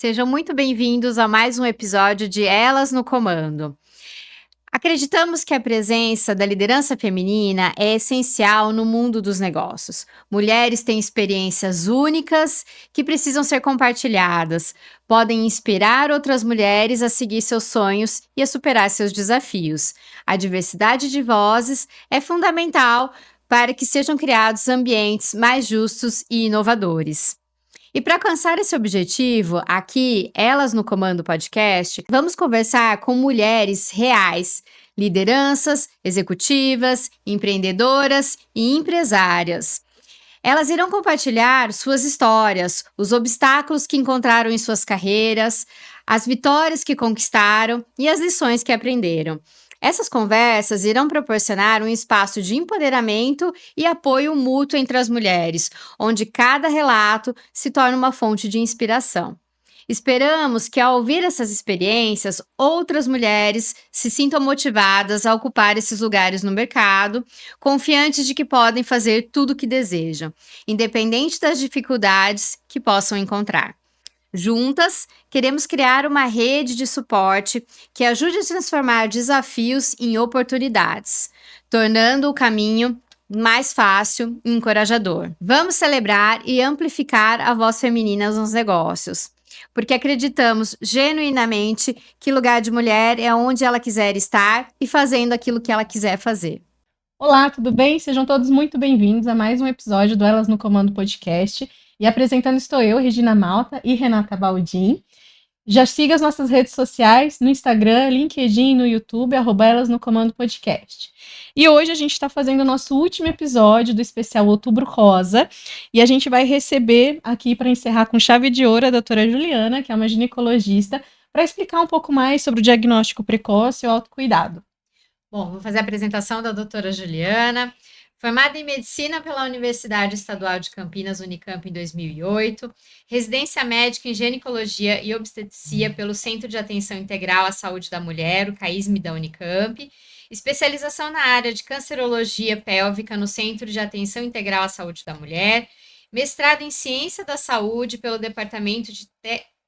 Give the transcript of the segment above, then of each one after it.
Sejam muito bem-vindos a mais um episódio de Elas no Comando. Acreditamos que a presença da liderança feminina é essencial no mundo dos negócios. Mulheres têm experiências únicas que precisam ser compartilhadas, podem inspirar outras mulheres a seguir seus sonhos e a superar seus desafios. A diversidade de vozes é fundamental para que sejam criados ambientes mais justos e inovadores. E para alcançar esse objetivo, aqui, Elas no Comando Podcast, vamos conversar com mulheres reais, lideranças, executivas, empreendedoras e empresárias. Elas irão compartilhar suas histórias, os obstáculos que encontraram em suas carreiras, as vitórias que conquistaram e as lições que aprenderam. Essas conversas irão proporcionar um espaço de empoderamento e apoio mútuo entre as mulheres, onde cada relato se torna uma fonte de inspiração. Esperamos que, ao ouvir essas experiências, outras mulheres se sintam motivadas a ocupar esses lugares no mercado, confiantes de que podem fazer tudo o que desejam, independente das dificuldades que possam encontrar. Juntas, queremos criar uma rede de suporte que ajude a transformar desafios em oportunidades, tornando o caminho mais fácil e encorajador. Vamos celebrar e amplificar a voz feminina nos negócios, porque acreditamos genuinamente que lugar de mulher é onde ela quiser estar e fazendo aquilo que ela quiser fazer. Olá, tudo bem? Sejam todos muito bem-vindos a mais um episódio do Elas no Comando Podcast. E apresentando estou eu, Regina Malta e Renata Baldin. Já siga as nossas redes sociais no Instagram, LinkedIn e no YouTube, @Elas no Comando Podcast. E hoje a gente está fazendo o nosso último episódio do especial Outubro Rosa. E a gente vai receber aqui, para encerrar com chave de ouro, a doutora Juliana, que é uma ginecologista, para explicar um pouco mais sobre o diagnóstico precoce e o autocuidado. Bom, vou fazer a apresentação da doutora Juliana. Formada em Medicina pela Universidade Estadual de Campinas, Unicamp, em 2008, residência médica em Ginecologia e Obstetrícia pelo Centro de Atenção Integral à Saúde da Mulher, o CAISM da Unicamp, especialização na área de Cancerologia Pélvica no Centro de Atenção Integral à Saúde da Mulher, mestrado em Ciência da Saúde pelo Departamento de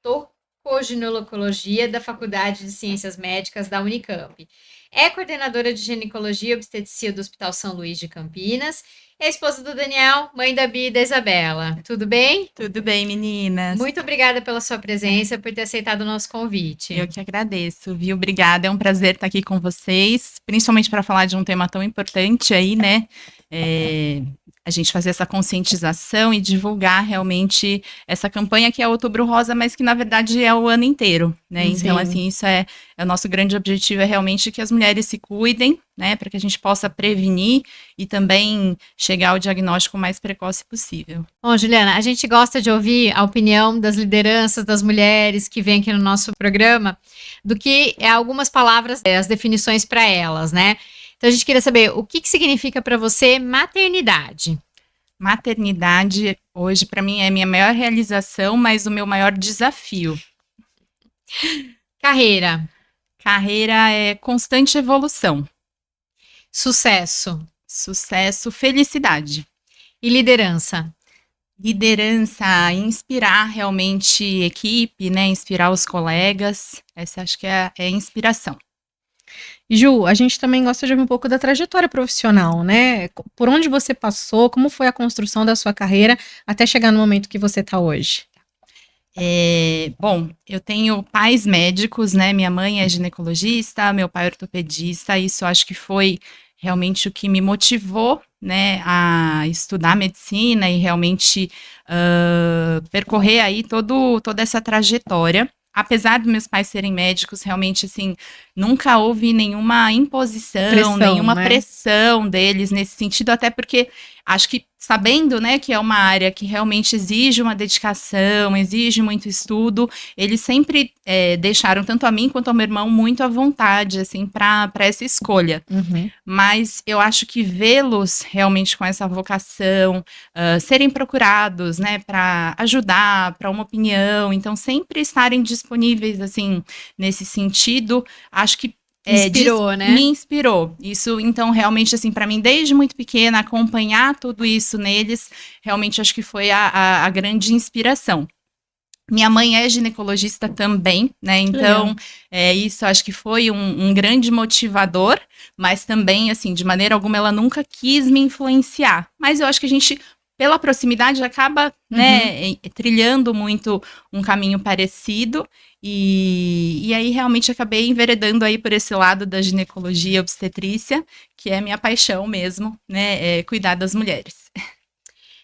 Tocoginecologia da Faculdade de Ciências Médicas da Unicamp. É coordenadora de ginecologia e obstetrícia do Hospital São Luís de Campinas. É a esposa do Daniel, mãe da Bia e da Isabela. Tudo bem? Tudo bem, meninas. Muito obrigada pela sua presença, por ter aceitado o nosso convite. Eu que agradeço, viu? Obrigada, é um prazer estar aqui com vocês, principalmente para falar de um tema tão importante aí, né? A gente fazer essa conscientização e divulgar realmente essa campanha que é Outubro Rosa, mas que na verdade é o ano inteiro, né? Sim. Então, assim, isso é o nosso grande objetivo, é realmente que as mulheres se cuidem, né? Para que a gente possa prevenir e também chegar ao diagnóstico mais precoce possível. Bom, Juliana, a gente gosta de ouvir a opinião das lideranças, das mulheres que vêm aqui no nosso programa, do que algumas palavras, as definições para elas, né? Então, a gente queria saber o que significa para você maternidade. Maternidade, hoje, para mim, é a minha maior realização, mas o meu maior desafio. Carreira. Carreira é constante evolução. Sucesso. Sucesso, felicidade. E liderança. Liderança, inspirar realmente equipe, né? Inspirar os colegas. Essa acho que é a inspiração. Ju, a gente também gosta de ouvir um pouco da trajetória profissional, né? Por onde você passou, como foi a construção da sua carreira até chegar no momento que você está hoje? Bom, eu tenho pais médicos, né? Minha mãe é ginecologista, meu pai é ortopedista. Isso acho que foi realmente o que me motivou, né, a estudar medicina e realmente percorrer aí toda essa trajetória. Apesar dos meus pais serem médicos, realmente, assim, nunca houve nenhuma imposição, nenhuma pressão deles nesse sentido, até porque acho que sabendo, né, que é uma área que realmente exige uma dedicação, exige muito estudo, eles sempre deixaram tanto a mim quanto ao meu irmão muito à vontade, assim, para essa escolha. Uhum. Mas eu acho que vê-los realmente com essa vocação, serem procurados, né, para ajudar, para uma opinião, então sempre estarem disponíveis, assim, nesse sentido, acho que inspirou, né? Me inspirou. Isso, então, realmente, assim, para mim, desde muito pequena, acompanhar tudo isso neles, realmente acho que foi a grande inspiração. Minha mãe é ginecologista também, né? Então, isso acho que foi um grande motivador, mas também, assim, de maneira alguma, ela nunca quis me influenciar. Mas eu acho que a gente, pela proximidade, acaba, né, trilhando muito um caminho parecido. E aí, realmente, acabei enveredando aí por esse lado da ginecologia e obstetrícia, que é minha paixão mesmo, né? Cuidar das mulheres.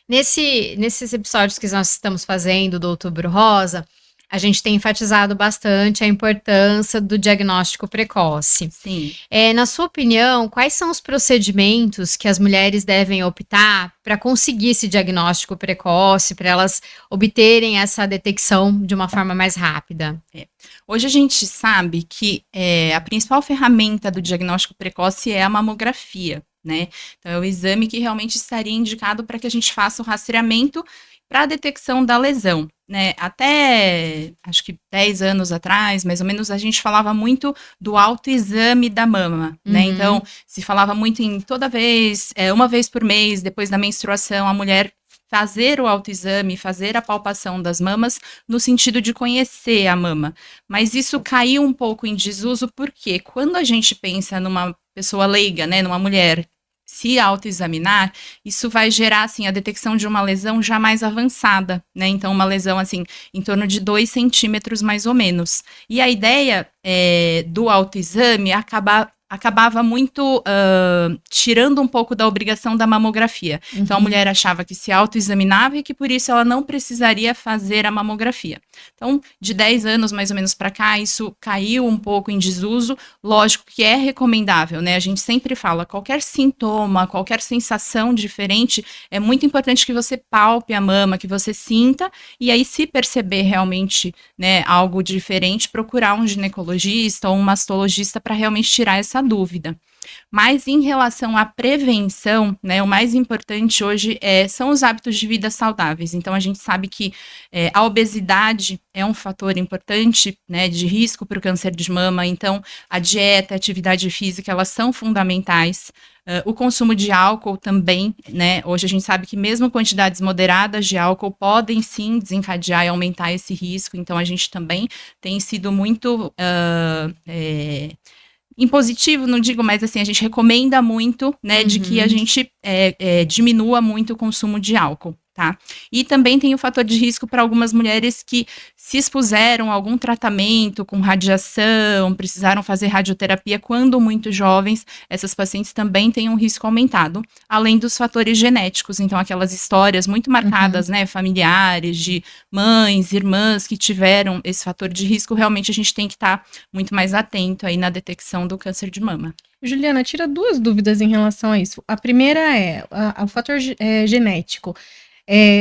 Nesses episódios que nós estamos fazendo do Outubro Rosa, a gente tem enfatizado bastante a importância do diagnóstico precoce. Sim. Na sua opinião, quais são os procedimentos que as mulheres devem optar para conseguir esse diagnóstico precoce, para elas obterem essa detecção de uma forma mais rápida? Hoje a gente sabe que a principal ferramenta do diagnóstico precoce é a mamografia, né? Então, é o exame que realmente estaria indicado para que a gente faça o rastreamento para a detecção da lesão, né? Até, acho que 10 anos atrás, mais ou menos, a gente falava muito do autoexame da mama, né? Então, se falava muito em toda vez, uma vez por mês, depois da menstruação, a mulher fazer o autoexame, fazer a palpação das mamas, no sentido de conhecer a mama. Mas isso caiu um pouco em desuso, porque quando a gente pensa numa pessoa leiga, né, numa mulher, se autoexaminar, isso vai gerar, assim, a detecção de uma lesão já mais avançada, né? Então, uma lesão, assim, em torno de 2 centímetros, mais ou menos. E a ideia do autoexame acabava muito tirando um pouco da obrigação da mamografia. Então, a mulher achava que se autoexaminava e que, por isso, ela não precisaria fazer a mamografia. Então, de 10 anos, mais ou menos, para cá, isso caiu um pouco em desuso. Lógico que é recomendável, né? A gente sempre fala, qualquer sintoma, qualquer sensação diferente, é muito importante que você palpe a mama, que você sinta, e aí, se perceber realmente, né, algo diferente, procurar um ginecologista ou um mastologista para realmente tirar essa dúvida. Mas em relação à prevenção, né, o mais importante hoje são os hábitos de vida saudáveis. Então, a gente sabe que a obesidade é um fator importante, né, de risco para o câncer de mama. Então, a dieta, a atividade física, elas são fundamentais. O consumo de álcool também, né? Hoje a gente sabe que mesmo quantidades moderadas de álcool podem sim desencadear e aumentar esse risco. Então, a gente também tem sido muito impositivo, não digo, mas assim, a gente recomenda muito, né, de que a gente diminua muito o consumo de álcool, tá? E também tem o fator de risco para algumas mulheres que se expuseram a algum tratamento com radiação, precisaram fazer radioterapia quando muito jovens, essas pacientes também têm um risco aumentado, além dos fatores genéticos, então aquelas histórias muito marcadas, né, familiares, de mães, irmãs que tiveram esse fator de risco, realmente a gente tem que estar muito mais atento aí na detecção do câncer de mama. Juliana, tira 2 dúvidas em relação a isso. A primeira é o fator genético.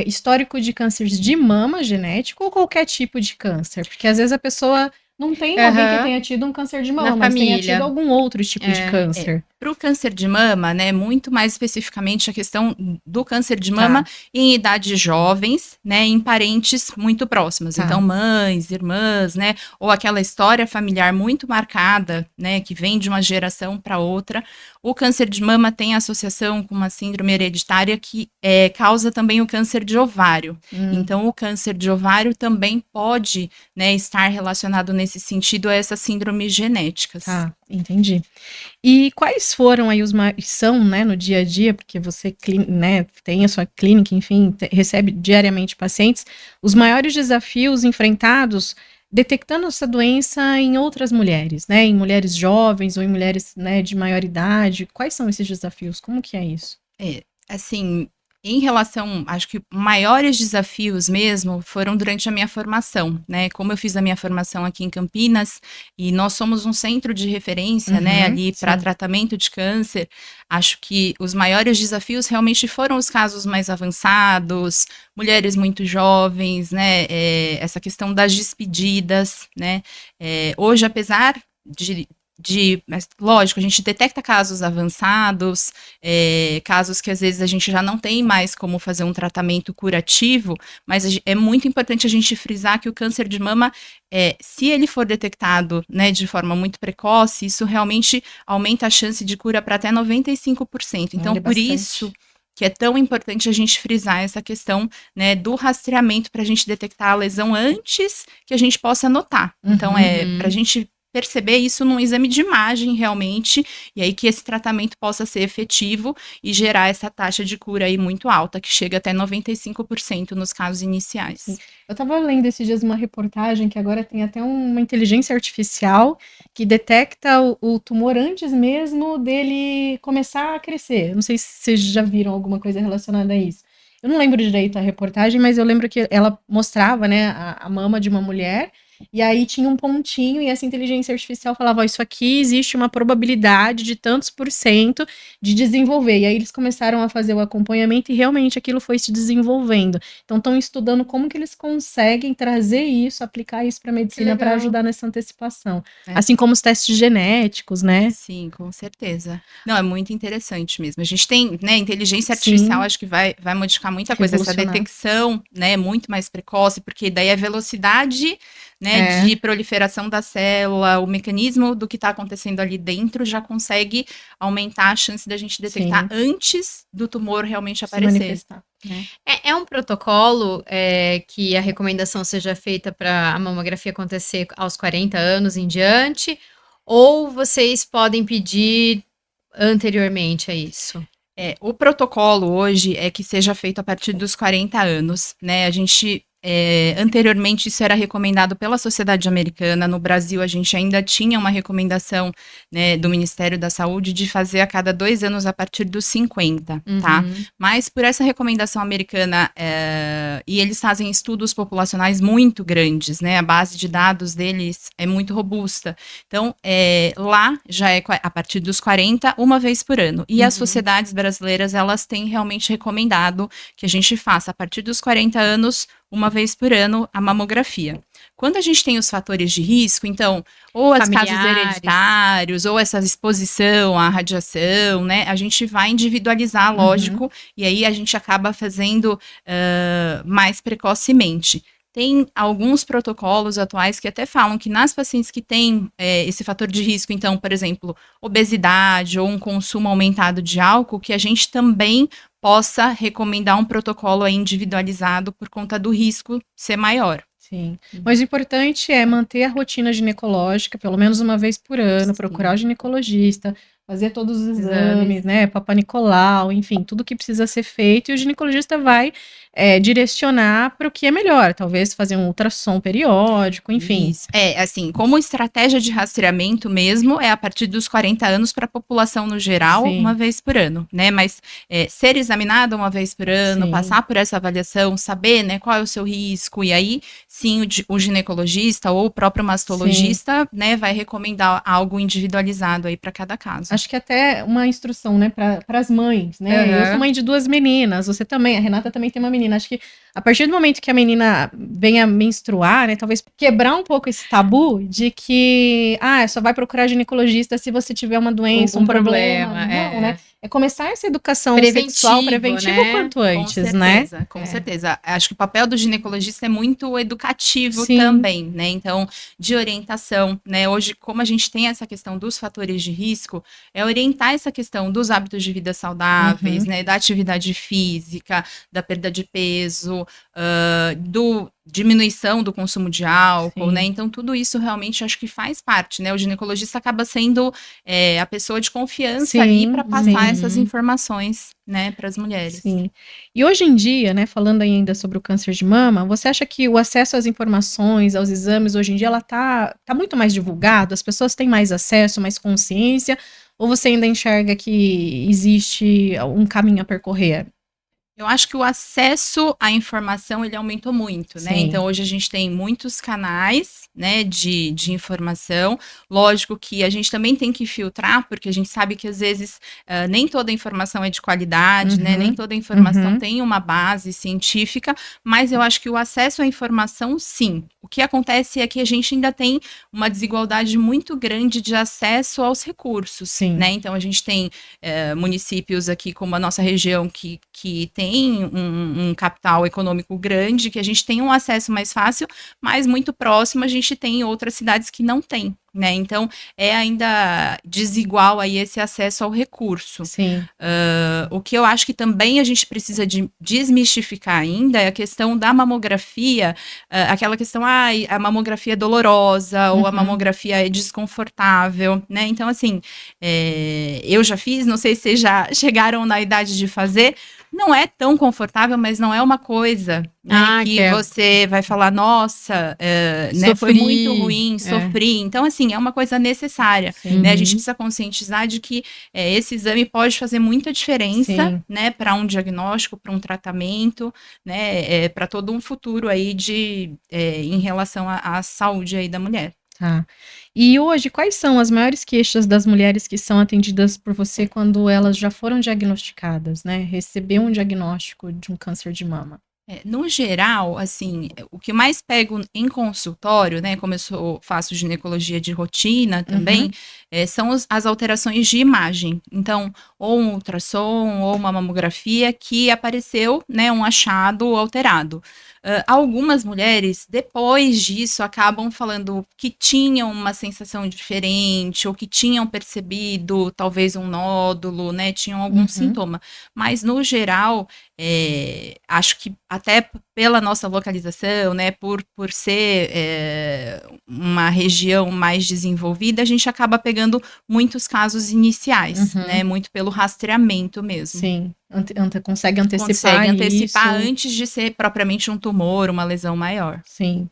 Histórico de cânceres de mama genético ou qualquer tipo de câncer? Porque às vezes a pessoa não tem alguém que tenha tido um câncer de mama, mas tenha tido algum outro tipo de câncer. Para o câncer de mama, né, muito mais especificamente a questão do câncer de mama em idades jovens, né, em parentes muito próximos. Então, mães, irmãs, né, ou aquela história familiar muito marcada, né, que vem de uma geração para outra. O câncer de mama tem associação com uma síndrome hereditária que causa também o câncer de ovário. Então, o câncer de ovário também pode, né, estar relacionado nesse sentido a essas síndromes genéticas. Entendi. E quais foram aí são, né, no dia a dia, porque você, né, tem a sua clínica, enfim, recebe diariamente pacientes, os maiores desafios enfrentados detectando essa doença em outras mulheres, né, em mulheres jovens ou em mulheres, né, de maior idade? Quais são esses desafios? Como que é isso? Assim, em relação, acho que maiores desafios mesmo foram durante a minha formação, né? Como eu fiz a minha formação aqui em Campinas e nós somos um centro de referência, né, ali para tratamento de câncer, acho que os maiores desafios realmente foram os casos mais avançados, mulheres muito jovens, né? Essa questão das despedidas, né? Hoje, apesar mas, lógico, a gente detecta casos avançados, casos que às vezes a gente já não tem mais como fazer um tratamento curativo, mas é muito importante a gente frisar que o câncer de mama, se ele for detectado, né, de forma muito precoce, isso realmente aumenta a chance de cura para até 95%. Então, por isso que é tão importante a gente frisar essa questão, né, do rastreamento para a gente detectar a lesão antes que a gente possa notar. Então, para a gente perceber isso num exame de imagem realmente, e aí que esse tratamento possa ser efetivo e gerar essa taxa de cura aí muito alta, que chega até 95% nos casos iniciais. Eu estava lendo esses dias uma reportagem que agora tem até uma inteligência artificial que detecta o tumor antes mesmo dele começar a crescer. Não sei se vocês já viram alguma coisa relacionada a isso. Eu não lembro direito a reportagem, mas eu lembro que ela mostrava, né, a mama de uma mulher, e aí tinha um pontinho, e essa inteligência artificial falava, ó, isso aqui existe uma probabilidade de tantos por cento de desenvolver. E aí eles começaram a fazer o acompanhamento e realmente aquilo foi se desenvolvendo. Então estão estudando como que eles conseguem trazer isso, aplicar isso para a medicina para ajudar nessa antecipação. Assim como os testes genéticos, né? Sim, com certeza. Não, é muito interessante mesmo. A gente tem, né, inteligência artificial, acho que vai modificar muita coisa. Essa detecção, né, muito mais precoce, porque daí a velocidade, né, de proliferação da célula, o mecanismo do que está acontecendo ali dentro já consegue aumentar a chance da gente detectar antes do tumor realmente aparecer. Né? É um protocolo que a recomendação seja feita para a mamografia acontecer aos 40 anos em diante, ou vocês podem pedir anteriormente a isso? O protocolo hoje é que seja feito a partir dos 40 anos, né? A gente, anteriormente, isso era recomendado pela Sociedade Americana. No Brasil, a gente ainda tinha uma recomendação, né, do Ministério da Saúde de fazer a cada 2 anos a partir dos 50, tá? Mas por essa recomendação americana, e eles fazem estudos populacionais muito grandes, né? A base de dados deles é muito robusta. Então, lá já é a partir dos 40, uma vez por ano. E as sociedades brasileiras, elas têm realmente recomendado que a gente faça a partir dos 40 anos, uma vez por ano, a mamografia. Quando a gente tem os fatores de risco, então, ou os casos hereditários, ou essa exposição à radiação, né, a gente vai individualizar, lógico, e aí a gente acaba fazendo mais precocemente. Tem alguns protocolos atuais que até falam que nas pacientes que têm esse fator de risco, então, por exemplo, obesidade ou um consumo aumentado de álcool, que a gente também possa recomendar um protocolo individualizado por conta do risco ser maior. Sim, mas o importante é manter a rotina ginecológica, pelo menos uma vez por ano, procurar o ginecologista, fazer todos os exames, né, Papa Nicolau, enfim, tudo que precisa ser feito, e o ginecologista vai direcionar para o que é melhor, talvez fazer um ultrassom periódico, enfim. Isso. Assim, como estratégia de rastreamento mesmo, é a partir dos 40 anos para a população no geral, uma vez por ano, né, mas ser examinada uma vez por ano, passar por essa avaliação, saber, né, qual é o seu risco, e aí, sim, o ginecologista ou o próprio mastologista, né, vai recomendar algo individualizado aí para cada caso. Acho que até uma instrução, né, para as mães, né? Eu sou mãe de 2 meninas, você também, a Renata também tem uma menina. Acho que a partir do momento que a menina venha menstruar, né, talvez quebrar um pouco esse tabu de que, só vai procurar ginecologista se você tiver uma doença, um problema. Não, né? É começar essa educação sexual preventiva, né? Quanto antes, né? Com certeza. Acho que o papel do ginecologista é muito educativo também, né? Então, de orientação, né? Hoje, como a gente tem essa questão dos fatores de risco, é orientar essa questão dos hábitos de vida saudáveis, né? Da atividade física, da perda de peso, diminuição do consumo de álcool, né? Então, tudo isso realmente acho que faz parte, né? O ginecologista acaba sendo a pessoa de confiança ali para passar essas informações, né, para as mulheres. Sim. E hoje em dia, né, falando ainda sobre o câncer de mama, você acha que o acesso às informações, aos exames, hoje em dia, ela tá muito mais divulgado? As pessoas têm mais acesso, mais consciência? Ou você ainda enxerga que existe um caminho a percorrer? Eu acho que o acesso à informação, ele aumentou muito, né? Então, hoje a gente tem muitos canais, né, de informação. Lógico que a gente também tem que filtrar, porque a gente sabe que, às vezes, nem toda informação é de qualidade, né? Nem toda informação tem uma base científica, mas eu acho que o acesso à informação, sim. O que acontece é que a gente ainda tem uma desigualdade muito grande de acesso aos recursos, né? Então, a gente tem municípios aqui, como a nossa região, que tem um capital econômico grande, que a gente tem um acesso mais fácil, mas muito próximo a gente tem outras cidades que não tem, né? Então, é ainda desigual aí esse acesso ao recurso. Sim. O que eu acho que também a gente precisa de desmistificar ainda é a questão da mamografia, aquela questão, a mamografia é dolorosa, ou a mamografia é desconfortável, né? Então, assim, eu já fiz, não sei se vocês já chegaram na idade de fazer, não é tão confortável, mas não é uma coisa, né, que você vai falar, nossa, né, foi muito ruim, sofri. Então, assim, é uma coisa necessária, né? A gente precisa conscientizar de que esse exame pode fazer muita diferença, né, para um diagnóstico, para um tratamento, né, para todo um futuro aí em relação à saúde aí da mulher. Tá. E hoje, quais são as maiores queixas das mulheres que são atendidas por você quando elas já foram diagnosticadas, né? Recebeu um diagnóstico de um câncer de mama? No geral, assim, o que mais pego em consultório, né, como eu faço ginecologia de rotina também, são as alterações de imagem. Então, ou um ultrassom, ou uma mamografia que apareceu, né, um achado alterado. Algumas mulheres, depois disso, acabam falando que tinham uma sensação diferente, ou que tinham percebido talvez um nódulo, né, tinham algum sintoma. Mas, no geral, acho que até pela nossa localização, né, por ser uma região mais desenvolvida, a gente acaba pegando muitos casos iniciais, né, muito pelo rastreamento mesmo. Sim, consegue antecipar isso. Antes de ser propriamente um tumor, uma lesão maior. Sim.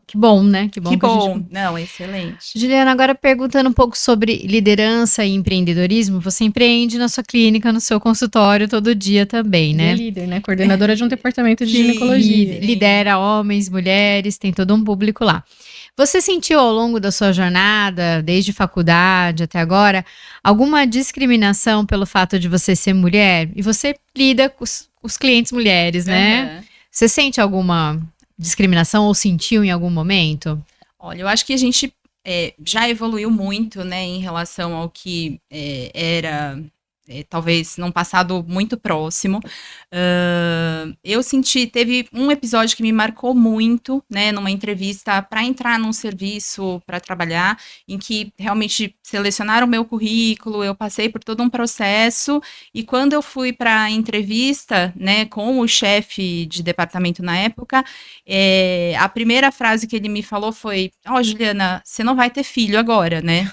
Que bom, né? Que bom. Não, excelente. Juliana, agora perguntando um pouco sobre liderança e empreendedorismo, você empreende na sua clínica, no seu consultório todo dia também, né? É líder, né? Coordenadora de um departamento de ginecologia. Lidera homens, mulheres, tem todo um público lá. Você sentiu ao longo da sua jornada, desde faculdade até agora, alguma discriminação pelo fato de você ser mulher? E você lida com os clientes mulheres, né? Você sente alguma discriminação ou sentiu em algum momento? Olha, eu acho que a gente já evoluiu muito, né, em relação ao que era, talvez, num passado muito próximo. Eu teve um episódio que me marcou muito, né, numa entrevista para entrar num serviço, para trabalhar, em que realmente selecionaram o meu currículo, eu passei por todo um processo, e quando eu fui para a entrevista, né, com o chefe de departamento na época, a primeira frase que ele me falou foi, Juliana, você não vai ter filho agora, né?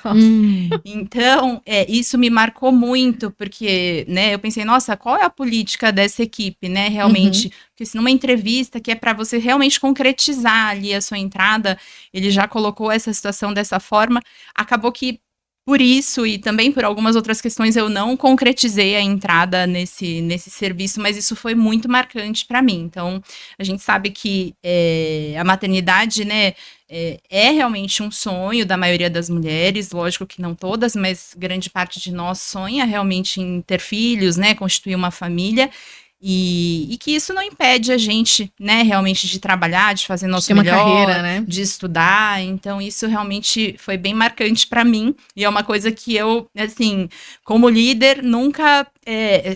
Então, isso me marcou muito, porque, né, eu pensei, nossa, qual é a política dessa equipe, né, realmente, porque se numa entrevista que é para você realmente concretizar ali a sua entrada, ele já colocou essa situação dessa forma, acabou que por isso e também por algumas outras questões eu não concretizei a entrada nesse serviço, mas isso foi muito marcante para mim. Então, a gente sabe que a maternidade, né, é realmente um sonho da maioria das mulheres, lógico que não todas, mas grande parte de nós sonha realmente em ter filhos, né, constituir uma família. E que isso não impede a gente, né, realmente de trabalhar, de fazer nosso melhor, carreira, né? De estudar. Então, isso realmente foi bem marcante para mim. E é uma coisa que eu, assim, como líder, nunca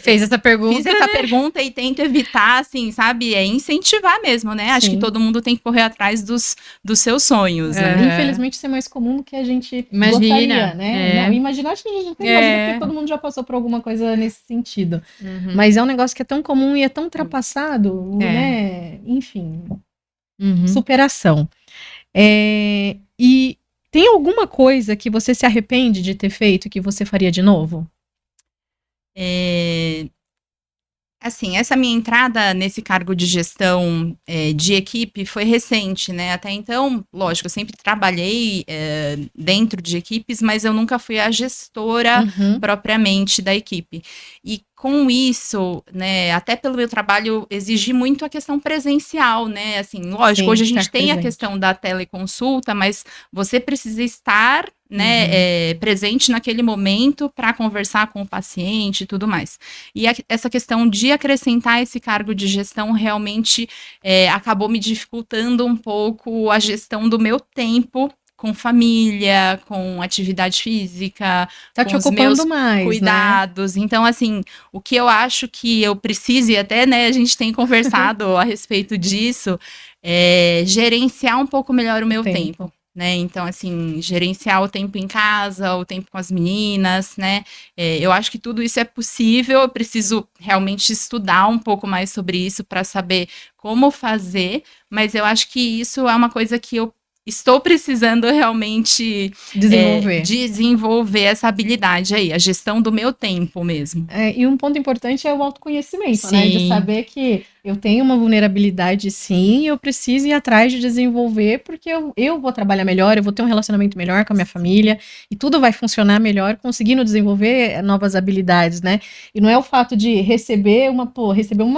Fiz essa pergunta e tento evitar, assim, sabe? Incentivar mesmo, né? Sim. Acho que todo mundo tem que correr atrás dos seus sonhos, né? Infelizmente, isso é mais comum do que a gente gostaria, né? Não, imaginar, acho que a gente não imagina, porque todo mundo já passou por alguma coisa nesse sentido. Mas é um negócio que é tão comum e é tão ultrapassado, né? Enfim, superação. E tem alguma coisa que você se arrepende de ter feito que você faria de novo? Assim, essa minha entrada nesse cargo de gestão de equipe foi recente, né? Até então, lógico, eu sempre trabalhei dentro de equipes, mas eu nunca fui a gestora propriamente da equipe. E com isso, né, até pelo meu trabalho, exigi muito a questão presencial, né? Assim, lógico, hoje a gente tem a questão da teleconsulta, mas você precisa estar, né, presente naquele momento para conversar com o paciente e tudo mais. E essa questão de acrescentar esse cargo de gestão realmente acabou me dificultando um pouco a gestão do meu tempo com família, com atividade física, tá com te ocupando os meus mais, cuidados. Né? Então, assim, o que eu acho que eu preciso, e até, né, a gente tem conversado a respeito disso, é gerenciar um pouco melhor o meu tempo. né? Então, assim, gerenciar o tempo em casa, o tempo com as meninas, né? Eu acho que tudo isso é possível, eu preciso realmente estudar um pouco mais sobre isso para saber como fazer, mas eu acho que isso é uma coisa que eu estou precisando realmente desenvolver essa habilidade aí, a gestão do meu tempo mesmo. E um ponto importante é o autoconhecimento, Sim. né? De saber que eu tenho uma vulnerabilidade, sim, e eu preciso ir atrás de desenvolver, porque eu vou trabalhar melhor, eu vou ter um relacionamento melhor com a minha família, e tudo vai funcionar melhor conseguindo desenvolver novas habilidades, né? E não é o fato de receber uma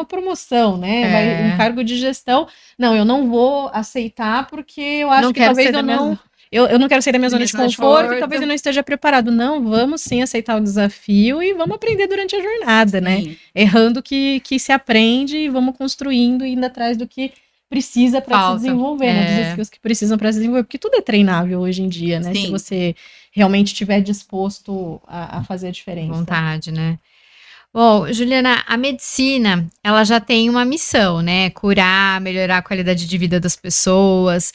promoção, né? Um cargo de gestão. Não, eu não vou aceitar porque eu acho que talvez eu não. Eu não quero sair da minha zona de conforto e talvez eu não esteja preparado. Não, vamos sim aceitar o desafio e vamos aprender durante a jornada, sim, né? Errando que se aprende e vamos construindo e indo atrás do que precisa para se desenvolver, né? Dos skills que precisam para se desenvolver, porque tudo é treinável hoje em dia, né? Sim. Se você realmente estiver disposto a fazer a diferença. Vontade, né? Bom, Juliana, a medicina, ela já tem uma missão, né? Curar, melhorar a qualidade de vida das pessoas.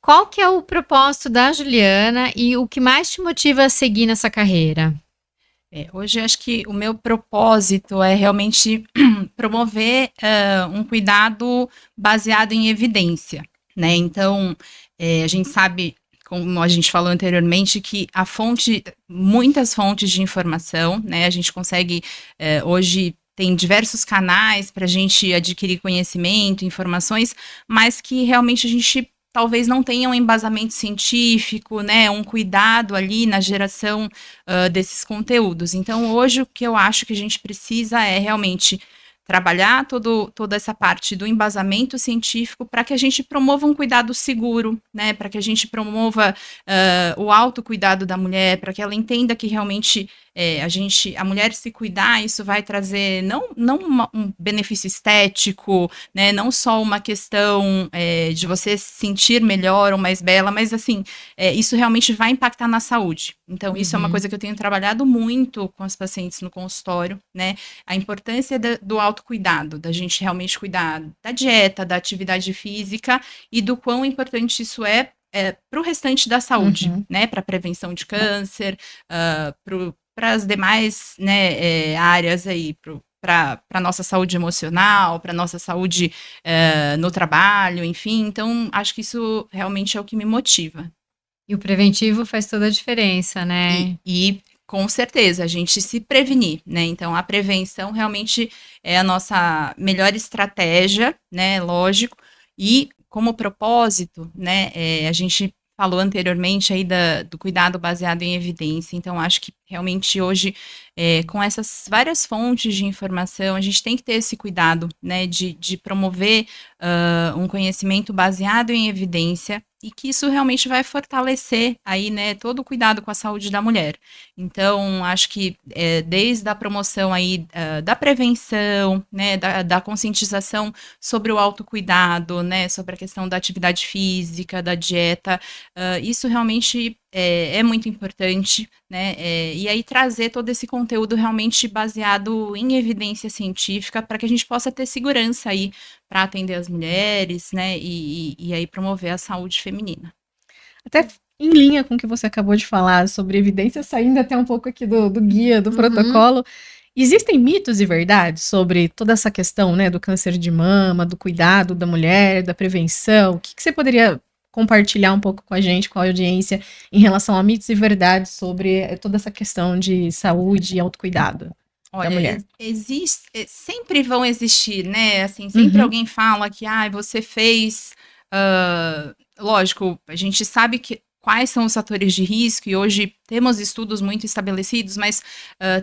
Qual que é o propósito da Juliana e o que mais te motiva a seguir nessa carreira? Hoje eu acho que o meu propósito é realmente promover um cuidado baseado em evidência, né? Então, a gente sabe, como a gente falou anteriormente, que muitas fontes de informação, né? A gente consegue, hoje, tem diversos canais para a gente adquirir conhecimento, informações, mas que realmente a gente talvez não tenha um embasamento científico, né, um cuidado ali na geração desses conteúdos. Então, hoje, o que eu acho que a gente precisa é realmente trabalhar toda essa parte do embasamento científico para que a gente promova um cuidado seguro, né, para que a gente promova o autocuidado da mulher, para que ela entenda que realmente a mulher se cuidar, isso vai trazer não um benefício estético, né, não só uma questão de você se sentir melhor ou mais bela, mas assim, isso realmente vai impactar na saúde. Então, isso é uma coisa que eu tenho trabalhado muito com as pacientes no consultório, né, a importância do autocuidado, da gente realmente cuidar da dieta, da atividade física e do quão importante isso é para o restante da saúde, né, para prevenção de câncer, para as demais, né, áreas aí, para a nossa saúde emocional, para a nossa saúde no trabalho, enfim. Então, acho que isso realmente é o que me motiva. E o preventivo faz toda a diferença, né? E com certeza, a gente se prevenir, né? Então, a prevenção realmente é a nossa melhor estratégia, né? Lógico. E como propósito, né? A gente falou anteriormente aí do cuidado baseado em evidência. Então, acho que realmente hoje, com essas várias fontes de informação, a gente tem que ter esse cuidado, né? De promover um conhecimento baseado em evidência e que isso realmente vai fortalecer aí, né, todo o cuidado com a saúde da mulher. Então, acho que desde a promoção aí da prevenção, né, da conscientização sobre o autocuidado, né, sobre a questão da atividade física, da dieta, isso realmente é muito importante, né, e aí trazer todo esse conteúdo realmente baseado em evidência científica para que a gente possa ter segurança aí para atender as mulheres, né, e aí promover a saúde feminina. Até em linha com o que você acabou de falar sobre evidência, saindo até um pouco aqui do guia, do protocolo, existem mitos e verdades sobre toda essa questão, né, do câncer de mama, do cuidado da mulher, da prevenção? O que você poderia compartilhar um pouco com a gente, com a audiência, em relação a mitos e verdades sobre toda essa questão de saúde e autocuidado? Olha, sempre vão existir, né? Assim, sempre alguém fala que você fez. Lógico, a gente sabe quais são os fatores de risco, e hoje temos estudos muito estabelecidos, mas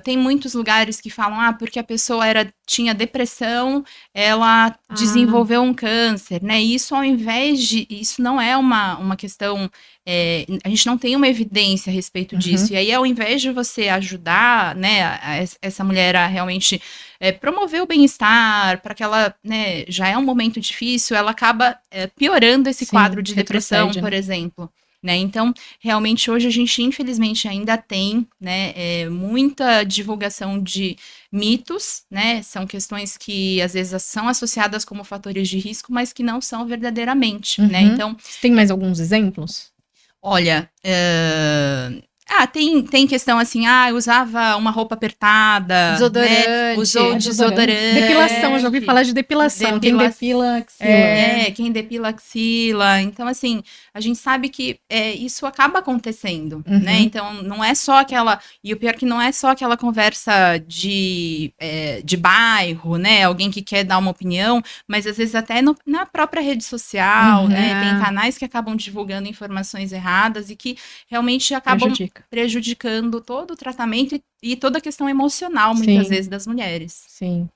tem muitos lugares que falam, porque a pessoa tinha depressão, ela desenvolveu um câncer, né? Isso isso não é uma questão, a gente não tem uma evidência a respeito disso, e aí ao invés de você ajudar, né, essa mulher a realmente promover o bem-estar, para que ela, né, já é um momento difícil, ela acaba piorando esse quadro de depressão, por exemplo. Né? Então, realmente, hoje a gente, infelizmente, ainda tem, né, muita divulgação de mitos, né? São questões que, às vezes, são associadas como fatores de risco, mas que não são verdadeiramente, né? Então, tem mais alguns exemplos? Olha, tem questão assim, eu usava uma roupa apertada, Desodorante. né? Usou desodorante. Depilação, eu já ouvi falar de depilação. Quem depila axila. Quem depila axila. Então, assim, a gente sabe que isso acaba acontecendo, né? Então, não é só aquela... E o pior que não é só aquela conversa de bairro, né? Alguém que quer dar uma opinião, mas às vezes até na própria rede social, né? Tem canais que acabam divulgando informações erradas e que realmente acabam prejudicando todo o tratamento e toda a questão emocional, muitas vezes, das mulheres. Sim.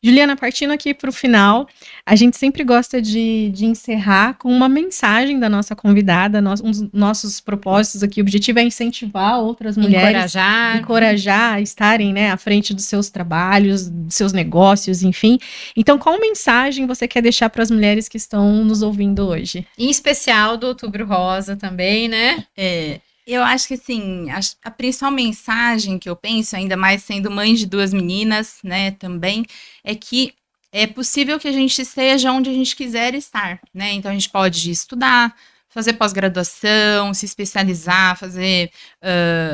Juliana, partindo aqui para o final, a gente sempre gosta de encerrar com uma mensagem da nossa convidada. Um dos nossos propósitos aqui, o objetivo é incentivar outras mulheres, encorajar a estarem, né, à frente dos seus trabalhos, dos seus negócios, enfim. Então, qual mensagem você quer deixar para as mulheres que estão nos ouvindo hoje? Em especial do Outubro Rosa também, né? Eu acho que, assim, a principal mensagem que eu penso, ainda mais sendo mãe de 2 meninas, né, também, é que é possível que a gente esteja onde a gente quiser estar, né? Então, a gente pode estudar, fazer pós-graduação, se especializar, fazer,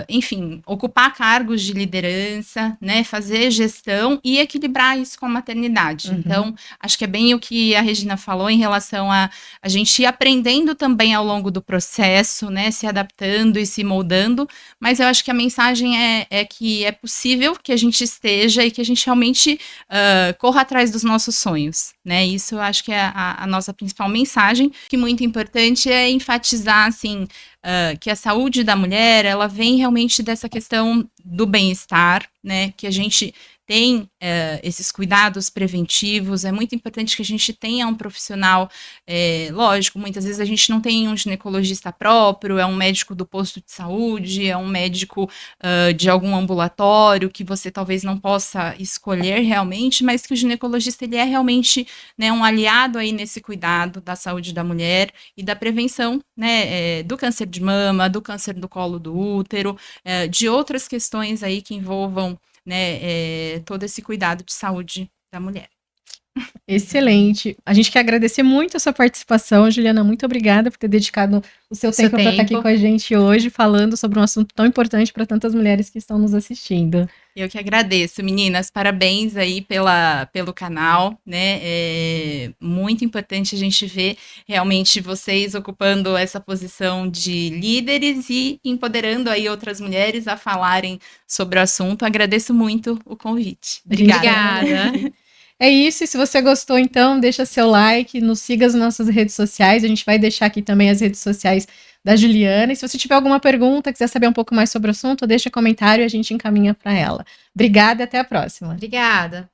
enfim, ocupar cargos de liderança, né? Fazer gestão e equilibrar isso com a maternidade. Então, acho que é bem o que a Regina falou em relação a gente ir aprendendo também ao longo do processo, né? Se adaptando e se moldando, mas eu acho que a mensagem é que é possível que a gente esteja e que a gente realmente corra atrás dos nossos sonhos, né? Isso eu acho que é a nossa principal mensagem, que muito importante é enfatizar, assim, que a saúde da mulher, ela vem realmente dessa questão do bem-estar, né, que a gente tem esses cuidados preventivos, é muito importante que a gente tenha um profissional, lógico, muitas vezes a gente não tem um ginecologista próprio, é um médico do posto de saúde, é um médico de algum ambulatório que você talvez não possa escolher realmente, mas que o ginecologista, ele é realmente, né, um aliado aí nesse cuidado da saúde da mulher e da prevenção, né, do câncer de mama, do câncer do colo do útero, de outras questões aí que envolvam, né, todo esse cuidado de saúde da mulher. Excelente. A gente quer agradecer muito a sua participação, Juliana. Muito obrigada por ter dedicado o seu tempo para estar aqui com a gente hoje, falando sobre um assunto tão importante para tantas mulheres que estão nos assistindo. Eu que agradeço, meninas. Parabéns aí pelo canal, né? É muito importante a gente ver realmente vocês ocupando essa posição de líderes e empoderando aí outras mulheres a falarem sobre o assunto. Agradeço muito o convite. Obrigada. É isso, e se você gostou, então, deixa seu like, nos siga nas nossas redes sociais, a gente vai deixar aqui também as redes sociais da Juliana, e se você tiver alguma pergunta, quiser saber um pouco mais sobre o assunto, deixa comentário e a gente encaminha para ela. Obrigada e até a próxima. Obrigada.